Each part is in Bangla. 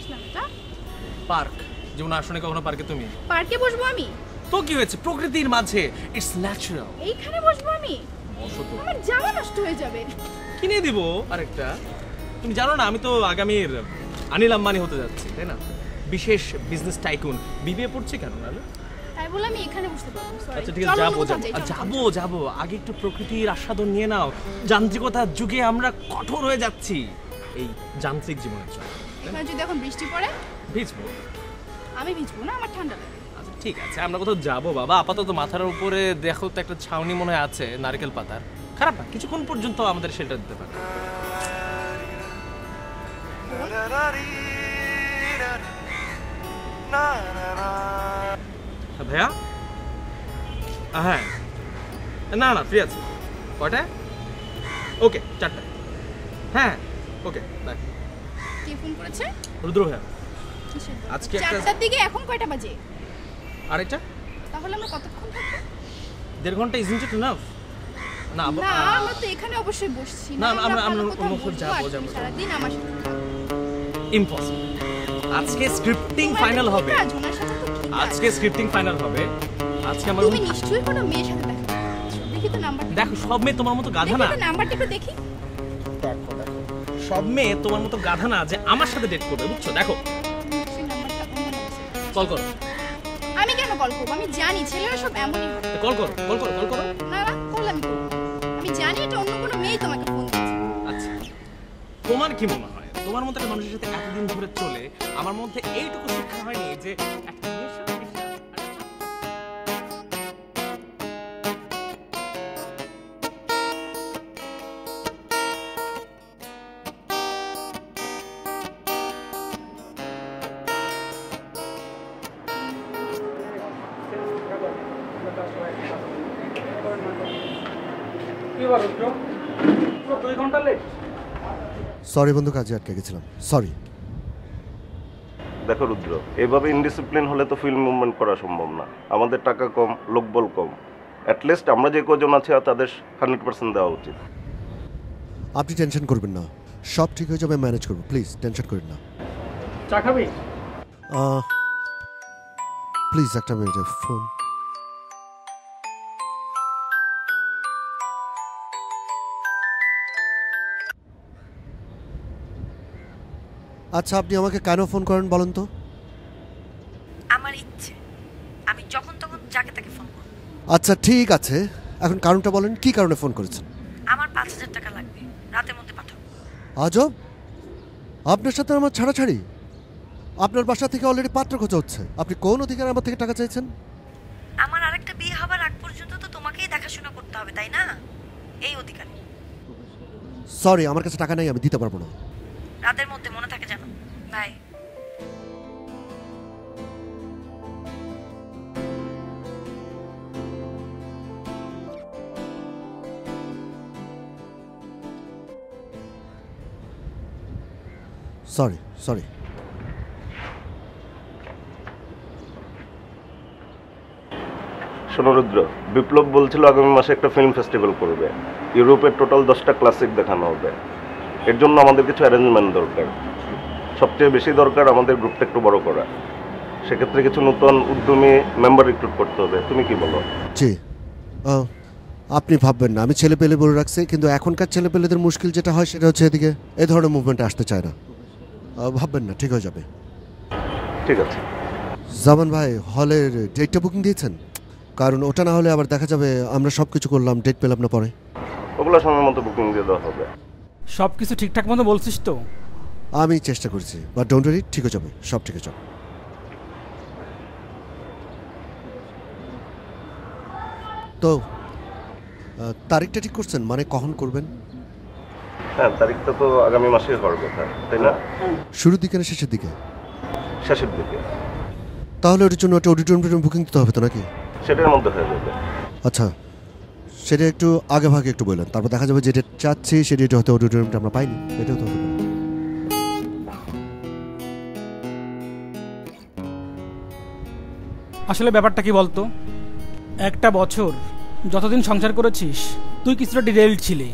আসলাম এটা? পার্ক। যেমন আসলে কখনো পার্কে তুমি? পার্কে বসবো আমি? তো কি হয়েছে, প্রকৃতির মাঝে, ইটস ন্যাচারাল। এইখানে বসবো আমি? আমার জামা নষ্ট হয়ে যাবে। কিনে দিব আরেকটা। তুমি জানো না আমি তো আগামীর অনিল আম্বানি হতে যাচ্ছি, তাই না? বিশেষ বিজনেস টাইকুন। বিবিএ পড়ছে কেন নালে? তাই বলে আমি এখানে বসতে পারবো? সরি। আচ্ছা ঠিক আছে, যাবো। আগে একটু প্রকৃতির আস্বাদন নিয়ে নাও। যান্ত্রিকতার যুগে আমরা কঠোর হয়ে যাচ্ছি এই যান্ত্রিক জীবনের জন্য। এখানে যদি এখন বৃষ্টি পড়ে? ভিজবো। আমি ভিজবো না, আমার ঠান্ডা লাগে। আচ্ছা ঠিক আছে, আমরা কোথাও যাবো বাবা। আপাতত মাথার উপরে দেখো তো একটা ছাউনি মনে আছে নারকেল পাতার। খারাপ না, কিছুক্ষণ পর্যন্ত আমাদের শেল্টার দিতে পারে। ভাইয়া? হ্যাঁ না ফ্রি আছে। কয়টা? ওকে 4টা। হ্যাঁ ওকে বাই। কে ফোন করেছে? রুদ্র ভাইয়া। আজকে 4টার দিকে, এখন কয়টা বাজে? আরেকটা। তাহলে আমরা কতক্ষণ থাকবো? 1.5 ঘন্টা ইজন্ট ইট এনাফ? না আমরা তো এখানে অবশ্যই বসছি না। আমরা অন্য কোথাও যাবো। সারা দিন আমার সাথে ইম্পসিবল। আজকে স্ক্রিপ্টিং ফাইনাল হবে। আজকে তুমি নিশ্চয়ই কোনো মেয়ের সাথে দেখা করছো। দেখি তো নাম্বারটা। দেখো সব মেয়ে তোমার মতো গাধা না। দেখি নাম্বারটা একটু দেখি। দেখো সব মেয়ে তোমার মতো গাধা না যে আমার সাথে ডেট করবে, বুঝছো? দেখো কল করো। আমি কেন কল করব? আমি জানি ছেলেরা সব এমনই। কল করো। না কল আমি করব। আমি জানি এটা অন্য কোনো মেয়ে তোমাকে ফোন করেছে। আচ্ছা তোমার কি মনে হয় তোমার মতো একটা মানুষের সাথে এতদিন ধরে চলে আমার মধ্যে এইটুকু শিক্ষা হয়নি যে একটা মেয়ের সাথে সরি বন্ধু, কাজে আটকে গেছিলাম, সরি। দেখো রুদ্র, এভাবে ইনডিসিপ্লিন হলে তো ফিল্ম মুভমেন্ট করা সম্ভব না। আমাদের টাকা কম, লোকবল কম। অ্যাটলিস্ট আমরা যে কজন আছি তাদের 100% দেওয়া উচিত। আপনি টেনশন করবেন না, সব ঠিক হয়ে যাবে, ম্যানেজ করবো। প্লিজ টেনশন করেন না। চা খাবি? প্লিজ একটা মিনিট, ফোন। আচ্ছা আপনি আমাকে কেন ফোন করেন বলেন তো? আমার ইচ্ছে, আমি যখন তখন যাকে তাকে ফোন করব। আচ্ছা ঠিক আছে, এখন কারণটা বলেন, কি কারণে ফোন করেছেন? আমার 5000 টাকা লাগবে, রাতের মধ্যে পাঠাও। আজব, আপনার সাথে আমার ছাড়াছাড়ি? আপনার বাসা থেকে অলরেডি পাত্র খোঁজা হচ্ছে, আপনি কোন অধিকারে আমার থেকে টাকা চাইছেন? আমার আরেকটা বিয়ে হবার আগ পর্যন্ত তো তোমাকেই দেখাশোনা করতে হবে, তাই না? এই অধিকারে। সরি, আমার কাছে টাকা নাই, আমি দিতে পারবো না। রাতের মধ্যে মনে থাকে জানো। বাই। Sorry sorry. শোনো রুদ্র, বিপ্লব বলছিল আগামী মাসে একটা ফিল্ম ফেস্টিভ্যাল করবে। ইউরোপের টোটাল 10টা ক্লাসিক দেখানো হবে। এর জন্য আমাদের কিছু অ্যারেঞ্জমেন্ট দরকার। সবচেয়ে বেশি দরকার আমাদের গ্রুপটা একটু বড় করা। সেক্ষেত্রে কিছু নতুন উদ্যমী মেম্বার রিক্রুট করতে হবে। তুমি কি বলো? জি, আপনি ভাববেন না আমি ছেলে পেলে বলে রাখছি, কিন্তু এখনকার ছেলে পেলেদের মুশকিল যেটা হয় সেটা হচ্ছে এদিকে এই ধরনের মুভমেন্ট আসতে চায় না। ভাববেন না, ঠিক হয়ে যাবে। ঠিক আছে। জামান ভাই, হলের ডেটটা বুকিং দিয়েছেন? কারণ ওটা না হলে আবার দেখা যাবে আমরা সব কিছু করলাম, ডেট পেলাম না পরে। ওগুলো সময় মতো বুকিং দিয়ে দেওয়া হবে। সব কিছু ঠিকঠাক মতো বলছিস তো? আমি চেষ্টা করছি, বাট ডোন্ট ওয়ারি, ঠিক হয়ে যাবে, সব ঠিক হয়ে যাবে। তো তারিখটা ঠিক করছেন, মানে কখন করবেন? হ্যাঁ, তারিখটা তো আগামী মাসেই হওয়ার কথা, তাই না? শুরুর দিকে না শেষের দিকে? শেষের দিকে। তাহলে ওটার জন্য একটা অডিটোরিয়াম বুকিং দিতে হবে তো নাকি? সেটার মধ্যে হয়ে যাবে। আচ্ছা, সেটা একটু আগে ভাগে একটু বললেন, তারপর দেখা যাবে যে ডেট চাচ্ছি সেই ডেটে হয়তো অডিটোরিয়ামটা আমরা পাইনি, এটাও তো হতে পারে। আসলে ব্যাপারটা কি বলতো, একটা বছর যতদিন সংসার করেছিস তুই কিছুটা ডিরেইলড ছিলি,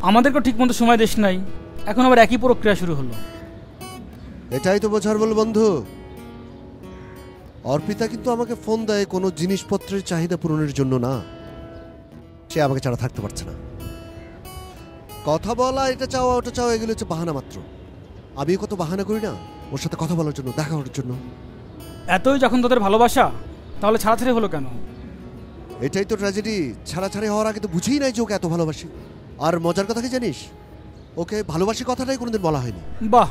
আমাদেরকেও ঠিক মতো সময় দিস নাই, এখন আবার একই প্রক্রিয়া শুরু হলো। এটাই তো বোঝার বল বন্ধু। অর্পিতা কিন্তু আমাকে ফোন দেয় কোনো জিনিসপত্রের চাহিদা পূরণের জন্য না, সে আমাকে ছাড়া থাকতে পারছে না। কথা বলা, এটা চাওয়া ওটা চাওয়া, এগুলো হচ্ছে বাহানা মাত্র। আমি কত বাহানা করি না ওর সাথে কথা বলার জন্য, দেখা করার জন্য। এতই যখন তোদের ভালোবাসা, তাহলে ছাড়াছাড়ি হলো কেন? এটাই তো ট্র্যাজেডি। ছাড়াছাড়ি হওয়ার আগে তো বুঝেই নাই যে ওকে এত ভালোবাসি। আর মজার কথা কি জানিস, ওকে ভালোবাসি কথাটাই কোনোদিন বলা হয়নি। বাহ,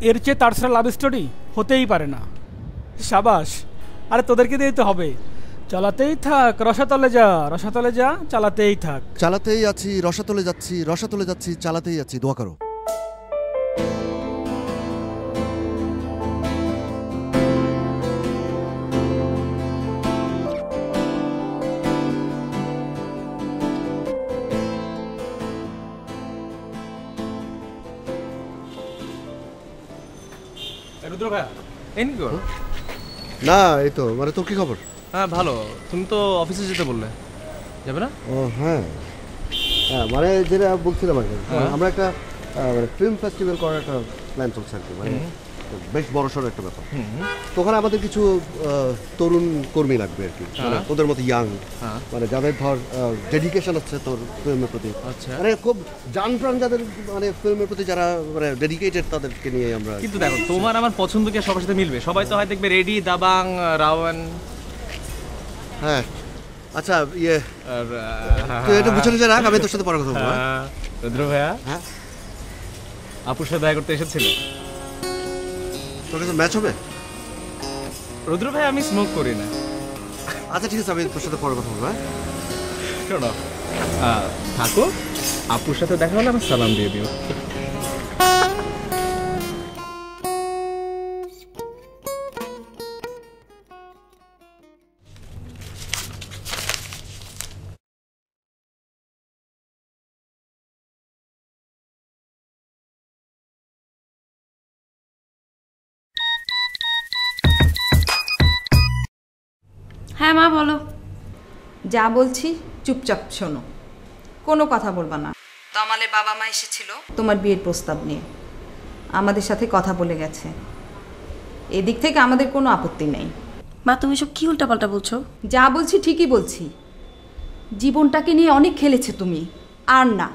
এর চেয়ে তার ছাড়া লাভ স্টোরি হতেই পারে না। সাবাস। আরে তোদেরকে দিয়েই তো হবে। চালাতেই থাক, রসাতলে যা, রসাতলে যা, চালাতেই থাক। চালাতেই আছি, রসাতলে যাচ্ছি, রসাতলে যাচ্ছি, চালাতেই আছি। দোয়া করো। রুদ্র ভাইয়া, এনি কর। না, এই তো মানে তোর কি খবর? হ্যাঁ ভালো। তুমি তো অফিসে যেতে বললে, যাবে না? ও হ্যাঁ হ্যাঁ, মানে যেটা বলছিলাম আর কি, আমরা একটা ফিল্ম ফেস্টিভ্যাল করার একটা প্ল্যান চলছে আর কি, মানে বেশ বড়সড় একটা ব্যাপার। তো ওখানে আমাদের কিছু তরুণ কর্মী লাগবে আর কি, মানে ওদের মতো ইয়াং, মানে যাদের ধর ডেডিকেশন আছে তোর ফিল্মের প্রতি। আচ্ছা, মানে খুব জান প্রাণ যাদের মানে ফিল্মের প্রতি যারা মানে ডেডিকেটেড, তাদেরকে নিয়ে আমরা। কিন্তু দেখো, তোমার আমার পছন্দ কি সবার সাথে মিলবে? সবাই তো হয় দেখবে রেডি, দাবাং, রাওয়ান। হ্যাঁ আচ্ছা, ইয়ে তুই এটা বুঝে নিয়ে রাখ, আমি তোর সাথে পরে কথা বলবো। রুদ্র ভাইয়া, হ্যাঁ আপুর সাথে দেখা করতে এসেছিল। তোর কাছে ম্যাচ হবে? রুদ্র ভাই, আমি স্মোক করি না। আচ্ছা ঠিক আছে, আমি তোর সাথে পরে কথা বলবো। হ্যাঁ শোনো, থাকো, আপুর সাথে দেখা হলে আমার সালাম দিয়ে দিও। হ্যাঁ মা বলো। যা বলছি চুপচাপ শোনো, কোনো কথা বলবা না। তমালের বাবা মা এসেছিল তোমার বিয়ের প্রস্তাব নিয়ে, আমাদের সাথে কথা বলে গেছে। এদিক থেকে আমাদের কোনো আপত্তি নেই। মা তুমি সব কি উল্টাপাল্টা বলছো? যা বলছি ঠিকই বলছি। জীবনটাকে নিয়ে অনেক খেলেছে তুমি, আর না,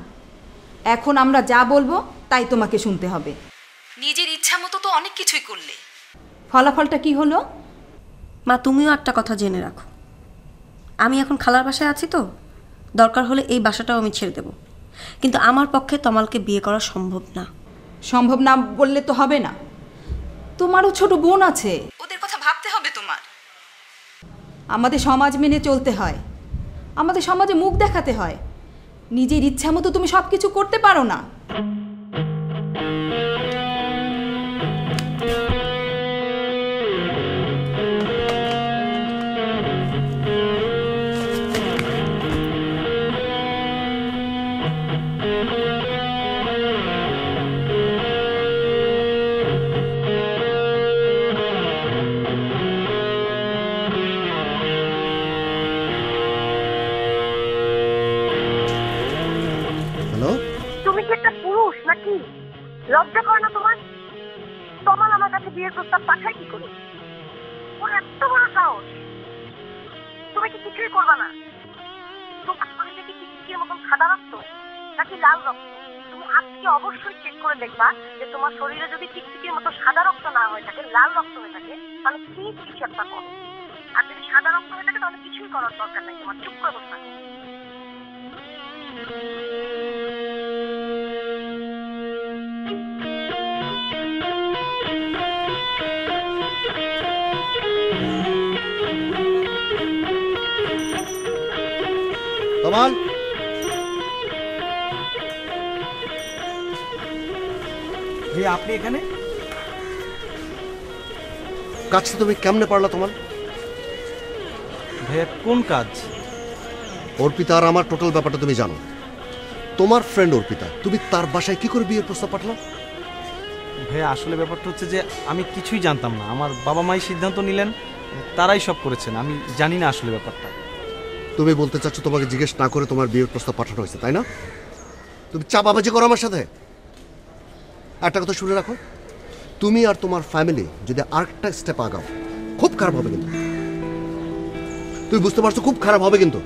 এখন আমরা যা বলবো তাই তোমাকে শুনতে হবে। নিজের ইচ্ছা মতো তো অনেক কিছুই করলে, ফলাফলটা কি হলো? মা তুমিও একটা কথা জেনে রাখো, আমি এখন খালার বাসায় আছি, তো দরকার হলে এই বাসাটাও আমি ছেড়ে দেব, কিন্তু আমার পক্ষে তমালকে বিয়ে করা সম্ভব না। সম্ভব না বললে তো হবে না, তোমারও ছোট বোন আছে, ওদের কথা ভাবতে হবে তোমার। আমাদের সমাজ মেনে চলতে হয়, আমাদের সমাজে মুখ দেখাতে হয়। নিজের ইচ্ছা মতো তুমি সব কিছু করতে পারো না। লজ্জা করে না তোমার? তমাল আমার কাছে বিয়ের প্রস্তাব পাঠায় কি করে? ওর এত বড় সাহস! তুমি কি কিছুই করবে না? তোমার শরীরে কি টিকটিকির মতন সাদা রক্ত নাকি লাল রক্ত? তুমি আজকে অবশ্যই চেক করে দেখবা যে তোমার শরীরে যদি টিকটিকির মতো সাদা রক্ত না হয়ে থাকে, লাল রক্ত হয়ে থাকে, তাহলে প্লিজ কিছু একটা করো। আর যদি সাদা রক্ত হয়ে থাকে তাহলে কিছুই করার দরকার নাই, তোমার চুপ করে বসে থাকো। তমাল, আপনি এখানে? কাজটা তুমি কেমনে পারলা তোমার? ভাইয়া কোন কাজ? অর্পিতা আর আমার টোটাল ব্যাপারটা তুমি জানো। তোমার ফ্রেন্ড অর্পিতা, তুমি তার বাসায় কি করে বিয়ের প্রস্তাব পাঠালো? ভাইয়া আসলে ব্যাপারটা হচ্ছে যে আমি কিছুই জানতাম না, আমার বাবা মাই সিদ্ধান্ত নিলেন, তারাই সব করেছেন, আমি জানি না আসলে ব্যাপারটা। তুমি বলতে চাচ্ছ তোমাকে জিজ্ঞেস না করে তোমার বিয়ের প্রস্তাব পাঠানো হয়েছে, তাই না? তুমি চাপাবাজি করো আমার সাথে। একটা কথা শুনে রাখো, তুমি আর তোমার ফ্যামিলি যদি আরেকটা স্টেপ আগাও খুব খারাপ হবে কিন্তু। তুই বুঝতে পারছো খুব খারাপ হবে কিন্তু।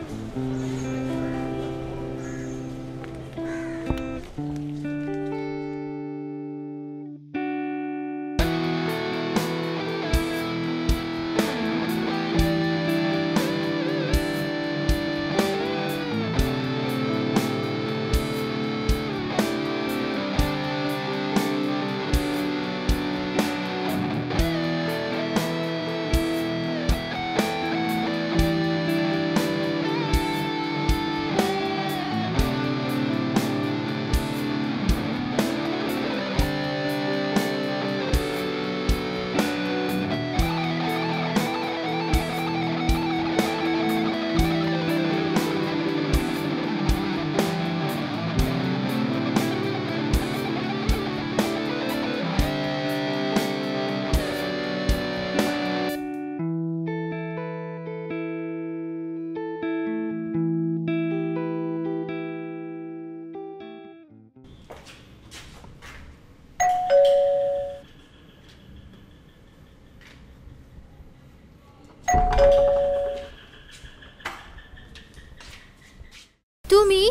তুমি?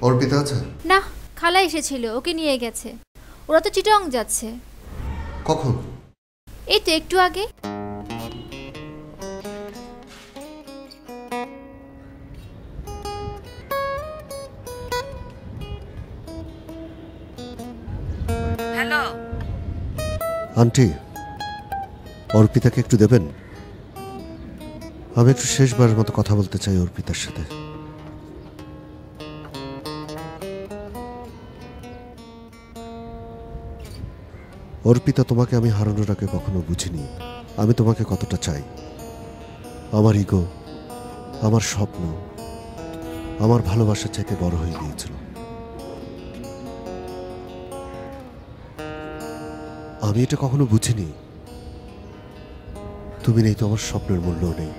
অর্পিতা আছে? না, খালা এসেছিল, ওকে নিয়ে গেছে। ওরা তো চিটাং যাচ্ছে। কখন? এই তো একটু আগে। হ্যালো আন্টি, অর্পিতাকে একটু দেবেন? আমি একটু শেষবারের মতো কথা বলতে চাই অর্পিতার সাথে। অর্পিতা, তোমাকে আমি হারানোর আগে কখনো বুঝিনি আমি তোমাকে কতটা চাই। আমার ইগো, আমার স্বপ্ন, আমার ভালোবাসার চাইতে বড় হয়ে গিয়েছিল। আমি এটা কখনো বুঝিনি তুমি নেই তো আমার স্বপ্নের মূল্য নেই।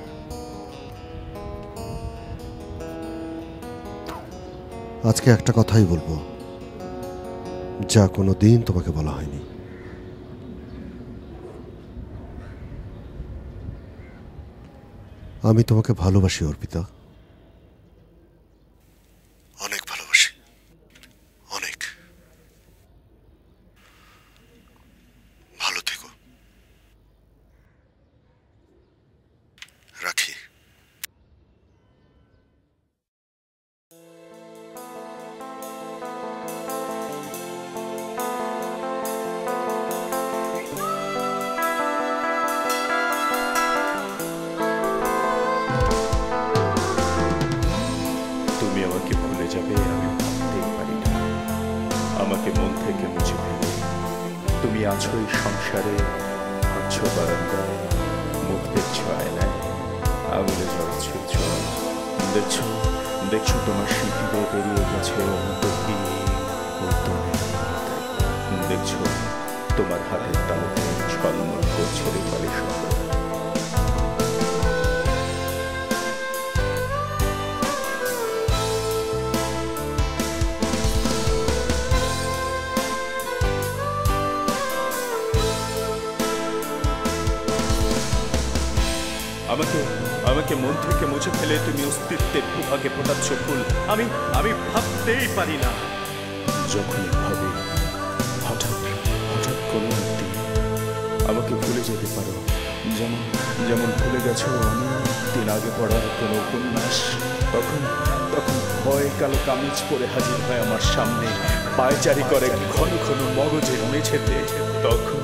আজকে একটা কথাই বলবো যা কোনো দিন তোমাকে বলা হয়নি। আমি তোমাকে ভালোবাসি অর্পিতা, অনেক ভালোবাসি, অনেক। ভালো থেকো, রাখি। তুমি আমাকে ভুলে যাবে আমি ভাবতেই পারি না। আমাকে মন থেকে মুছে ফেলে তুমি আছো এই সংসারে, আছো বারান্দায়, মুখ দেখছো আয়নায়, আঙুলে জড়াচ্ছ জল। দেখছো দেখছো তোমার স্মৃতি বেরিয়ে গেছে অন্তহীন উদ্যমের মধ্যে। দেখছো তোমার হাতের তালুতে ঝলমল করছে রূপালী শব্দ। আমাকে আমাকে মন থেকে মুছে ফেলে তুমি অস্তিত্বের ভূভাগে ফোটাচ্ছ ফুল। আমি আমি ভাবতেই পারি না। যখনই ভাবি হঠাৎ হঠাৎ কোনো একদিন আমাকে ভুলে যেতে পারো, যেমন যেমন ভুলে গেছো অনেক দিন আগে পড়ার কোনো উপন্যাস। তখন তখন ভয় কালো কামিজ পরে হাজির হয় আমার সামনে, পায়চারি করে ঘন ঘন মগজের মেঝেতে। তখন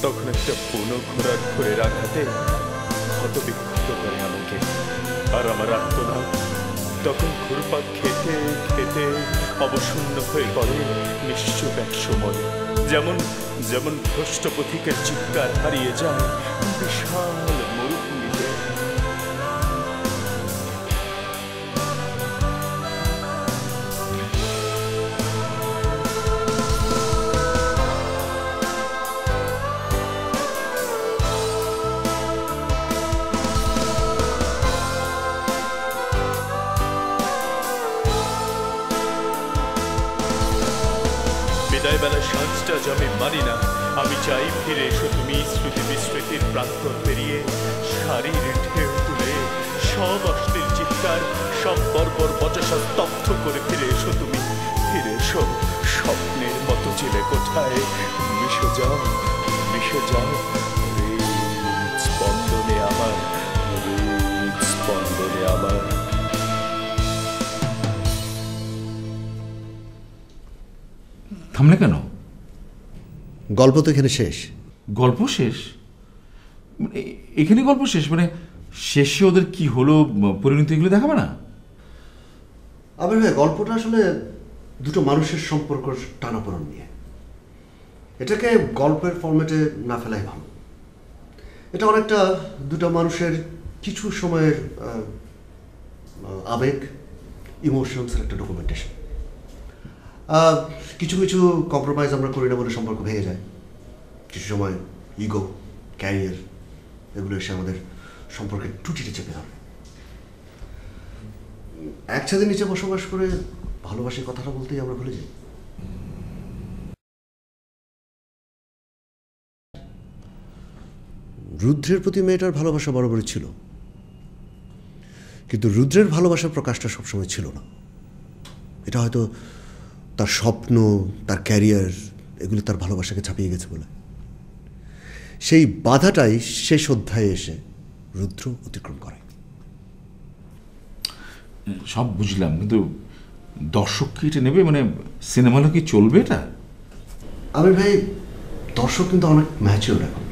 তখন একটা পুনো ঘোড়ার ঘুরে রাখাতে ক্ষত বিক্ষত করে আমাকে, আর আমার আত্মনাদ তখন ঘুরপাক খেতে খেতে অবসন্ন হয়ে পড়ে নিশ্চুপ এক সময়। যেমন যেমন ভ্রষ্ট পথিকের চিৎকার হারিয়ে যায় বিশাল মরুভূমিতে। বিদায়বেলা সাজটা আমি মানি না। আমি চাই ফিরে এসো তুমি স্মৃতি বিস্মৃতির প্রান্তর পেরিয়ে, শাড়ির ঢেউ তুলে সব অশ্লীল চিৎকার, সব বর্বর বচসা স্তব্ধ করে ফিরে এসো তুমি। ফিরে এসো স্বপ্নের মতো জেলে কোঠায়, মিশে যাও মিশে যাও হৃদ স্পন্দনে আমার, হৃদ স্পন্দনে আমার। থামলে কেন? গল্প তো এখানে শেষ। গল্প শেষ? এখানে গল্প শেষ মানে শেষে ওদের কি হলো, পরিণতি, এগুলো দেখাবে না? আবার ভাই, গল্পটা আসলে দুটো মানুষের সম্পর্ক টানাপোড়েন নিয়ে। এটাকে গল্পের ফরম্যাটে না ফেলাই ভালো। এটা অনেকটা দুটো মানুষের কিছু সময়ের আবেগ, ইমোশনসের একটা ডকুমেন্টেশন। কিছু কিছু কম্প্রোমাইজ আমরা করি না বলে সম্পর্ক ভেঙে যায়। কিছু সময় ইগো, ক্যারিয়ার, এগুলো এসে আমাদের সম্পর্কের টুটিতে চেপে ধরে। এক ছাদের নিচে বসবাস করে ভালোবাসি কথাটা বলতেই আমরা ভুলে যাই। রুদ্রের প্রতি মেয়েটার ভালোবাসা বরাবরই ছিল, কিন্তু রুদ্রের ভালোবাসার প্রকাশটা সবসময় ছিল না। এটা হয়তো তার স্বপ্ন, তার ক্যারিয়ার, এগুলো তার ভালোবাসাকে ছাপিয়ে গেছে বলে। সেই বাধাটাই শেষ অধ্যায়ে এসে রুদ্র অতিক্রম করে। সব বুঝলাম, কিন্তু দর্শক কি এটা নেবে? মানে সিনেমা হলে কি চলবে এটা? আমির ভাই, দর্শক কিন্তু অনেক ম্যাচিওর এখন।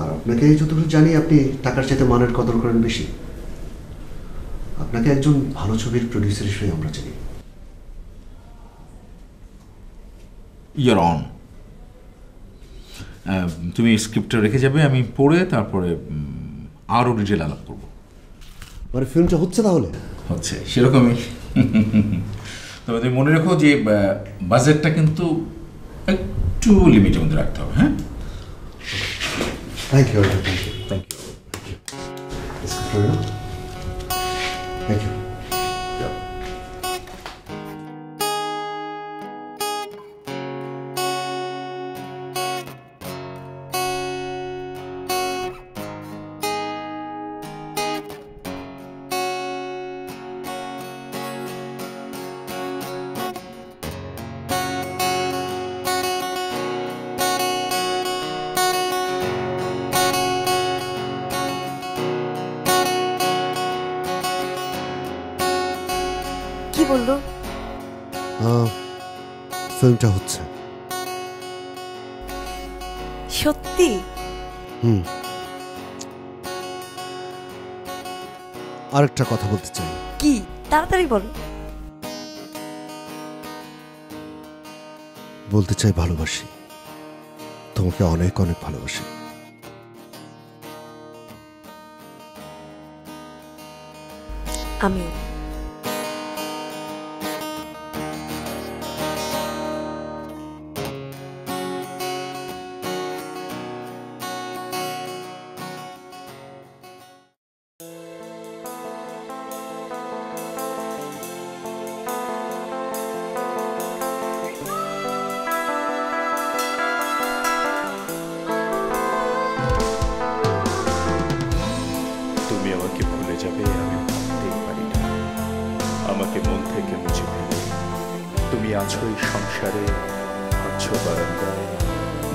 আর আপনাকে যতটুকু জানি, আপনি টাকার চাইতে মানের কদর করেন বেশি। আপনাকে একজন ভালো ছবির প্রডিউসার হিসেবে আমরা চিনি। Year on. তুমি স্ক্রিপ্টটা রেখে যাবে, আমি পড়ে তারপরে আরও ডিটেল আলাপ করবো। মানে ফিল্মটা হচ্ছে? তাহলে হচ্ছে সেরকমই। তবে তুমি মনে রাখো যে বাজেটটা কিন্তু একটু লিমিটের মধ্যে রাখতে হবে। হ্যাঁ, thank you. Thank you. Thank you. Thank you. কি বললো? ফিল্মটা হচ্ছে। সত্যি? আরেকটা কথা বলতে চাই। কি? তাড়াতাড়ি বলো। বলতে চাই ভালোবাসি তোমাকে, অনেক অনেক ভালোবাসি। আমি আছোই সংসারে, আছো বারান্দায়,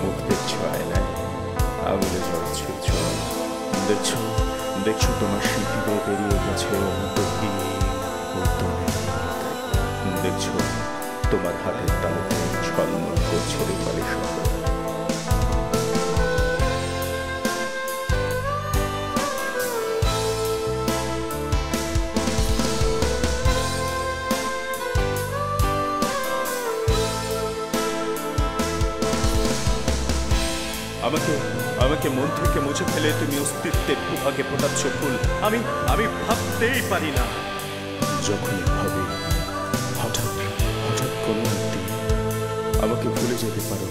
মুখ দেখছো আয়নায়, আঙুলে জড়াচ্ছ ছোঁয়া। দেখছো দেখছো তোমার স্মৃতি দিয়ে বেরিয়ে গেছে অন্তহীন দেখছো তোমার হাতের তালুতে ছলমল করছে রূপালী শহর। আমাকে মন থেকে মুছে ফেলে তুমি অস্তিত্বের ভূভাগে ফোটাচ্ছ ফুল। আমি আমি ভাবতেই পারি না। যখনই ভাবি হঠাৎ হঠাৎ কোনো একদিন আমাকে ভুলে যেতে পারো,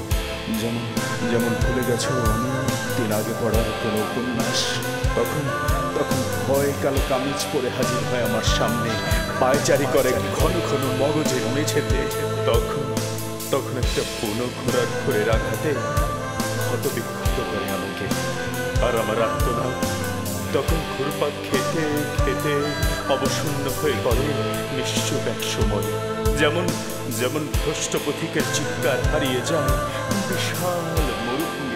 যেমন যেমন ভুলে গেছো আমি দিন আগে পড়া কোনো উপন্যাস। তখন তখন ভয় কালো কামিজ পরে হাজির হয় আমার সামনে, পায়চারি করে ঘন ঘন মগজের মেঝেতে। তখন তখন একটা বুনো ঘোড়ার ঘোরের আঘাতে ক্ষতবিক্ষত করে আমাকে। আর আমার আত্মনাদ তখন ঘুরপাক খেতে খেতে অবসন্ন হয়ে পড়ে নিশ্চুপ এক সময়। যেমন যেমন ভ্রষ্ট পথিকের চিৎকার হারিয়ে যায় বিশাল মরুভূমি